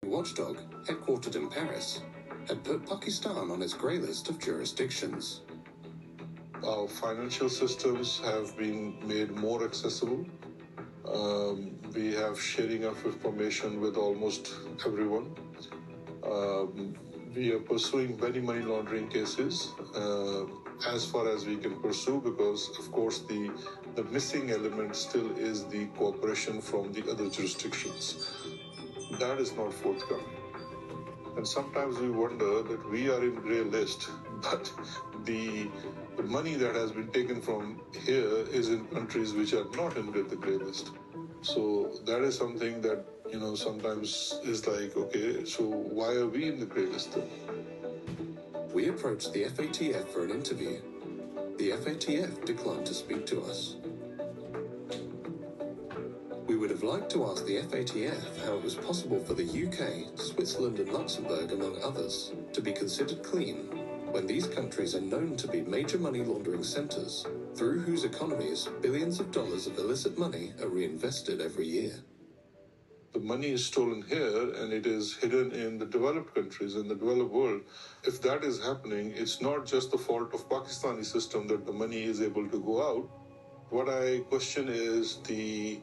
watchdog, headquartered in Paris, had put Pakistan on its grey list of jurisdictions. Our financial systems have been made more accessible. We have sharing of information with almost everyone. We are pursuing many money laundering cases as far as we can pursue, because of course the missing element still is the cooperation from the other jurisdictions. That is not forthcoming. And sometimes we wonder that we are in grey list, but the money that has been taken from here is in countries which are not in the grey list. So that is something that, sometimes is like, okay, so why are we in the grey list then? We approached the FATF for an interview. The FATF declined to speak to us. We would have liked to ask the FATF how it was possible for the UK, Switzerland and Luxembourg, among others, to be considered clean when these countries are known to be major money laundering centres, through whose economies billions of dollars of illicit money are reinvested every year. The money is stolen here and it is hidden in the developed countries, in the developed world. If that is happening, it's not just the fault of Pakistani system that the money is able to go out. What I question is the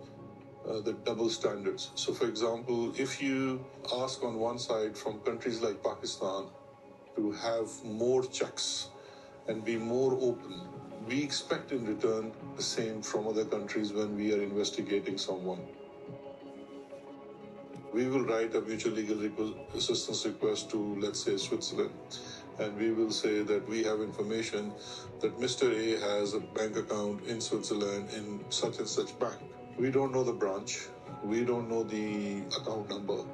double standards. So for example, if you ask on one side from countries like Pakistan to have more checks and be more open, we expect in return the same from other countries when we are investigating someone. We will write a mutual legal assistance request to, let's say, Switzerland, and we will say that we have information that Mr. A has a bank account in Switzerland in such and such bank. We don't know the branch, we don't know the account number,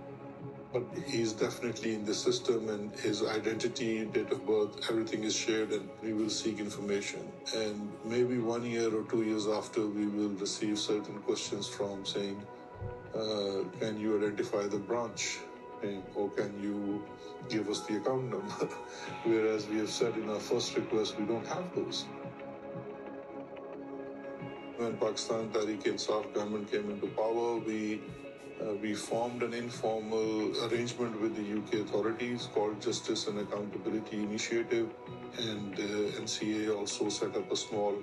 but he's definitely in the system and his identity, date of birth, everything is shared, and we will seek information. And maybe 1 year or 2 years after, we will receive certain questions from saying, can you identify the branch name, or can you give us the account number? Whereas we have said in our first request, we don't have those. When Pakistan Tehreek-e-Insaf government came into power, we formed an informal arrangement with the UK authorities called Justice and Accountability Initiative, and NCA also set up a small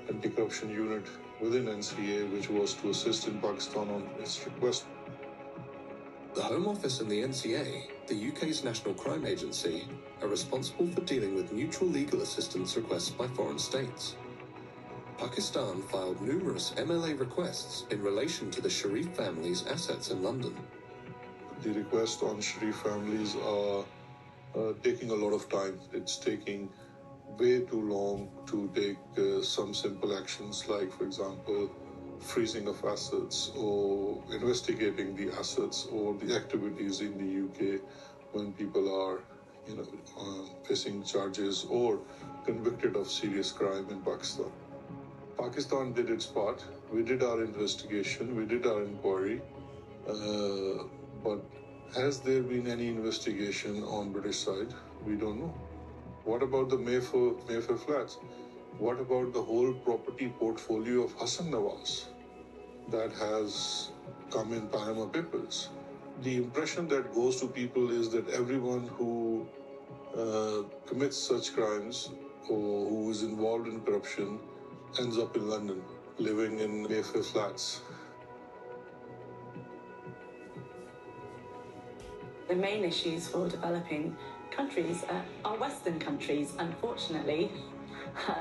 anti-corruption unit within NCA, which was to assist in Pakistan on its request. The Home Office and the NCA, the UK's national crime agency, are responsible for dealing with mutual legal assistance requests by foreign states. Pakistan filed numerous MLA requests in relation to the Sharif family's assets in London. The requests on Sharif families are taking a lot of time. It's taking way too long to take some simple actions like, for example, freezing of assets or investigating the assets or the activities in the UK when people are, facing charges or convicted of serious crime in Pakistan. Pakistan did its part. We did our investigation, we did our inquiry, but has there been any investigation on British side? We don't know. What about the Mayfair flats? What about the whole property portfolio of Hassan Nawaz that has come in Panama Papers? The impression that goes to people is that everyone who commits such crimes or who is involved in corruption ends up in London, living in Mayfair flats. The main issues for developing countries are Western countries. Unfortunately,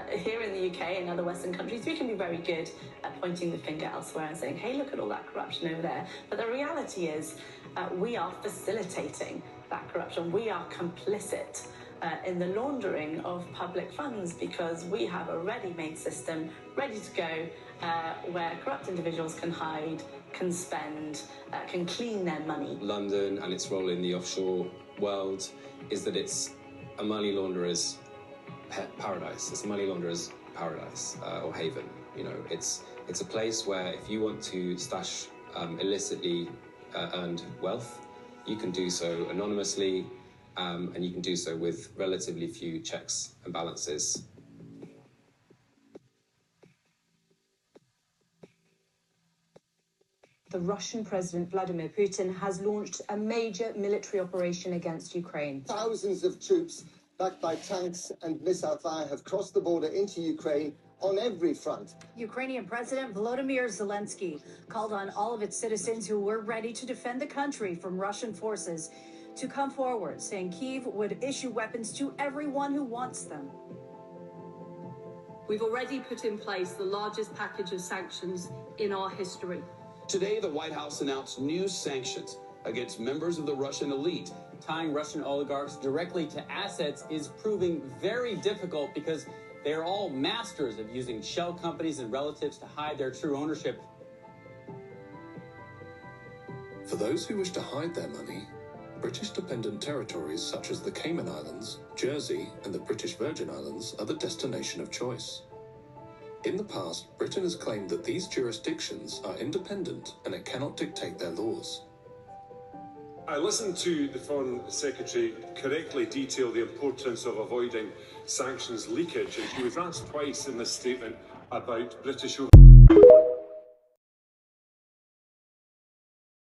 here in the UK and other Western countries, we can be very good at pointing the finger elsewhere and saying, hey, look at all that corruption over there. But the reality is we are facilitating that corruption. We are complicit in the laundering of public funds because we have a ready-made system ready to go where corrupt individuals can hide, can spend, can clean their money. London and its role in the offshore world is that it's a money launderer's paradise. It's a money launderer's paradise or haven. It's a place where if you want to stash illicitly earned wealth, you can do so anonymously, and you can do so with relatively few checks and balances. The Russian President Vladimir Putin has launched a major military operation against Ukraine. Thousands of troops, backed by tanks and missile fire, have crossed the border into Ukraine on every front. Ukrainian President Volodymyr Zelensky called on all of its citizens who were ready to defend the country from Russian forces to come forward, saying Kyiv would issue weapons to everyone who wants them. We've already put in place the largest package of sanctions in our history. Today, the White House announced new sanctions against members of the Russian elite. Tying Russian oligarchs directly to assets is proving very difficult because they are all masters of using shell companies and relatives to hide their true ownership. For those who wish to hide their money, British dependent territories such as the Cayman Islands, Jersey, and the British Virgin Islands are the destination of choice. In the past, Britain has claimed that these jurisdictions are independent and it cannot dictate their laws. I listened to the Foreign Secretary correctly detail the importance of avoiding sanctions leakage, and she was asked twice in this statement about British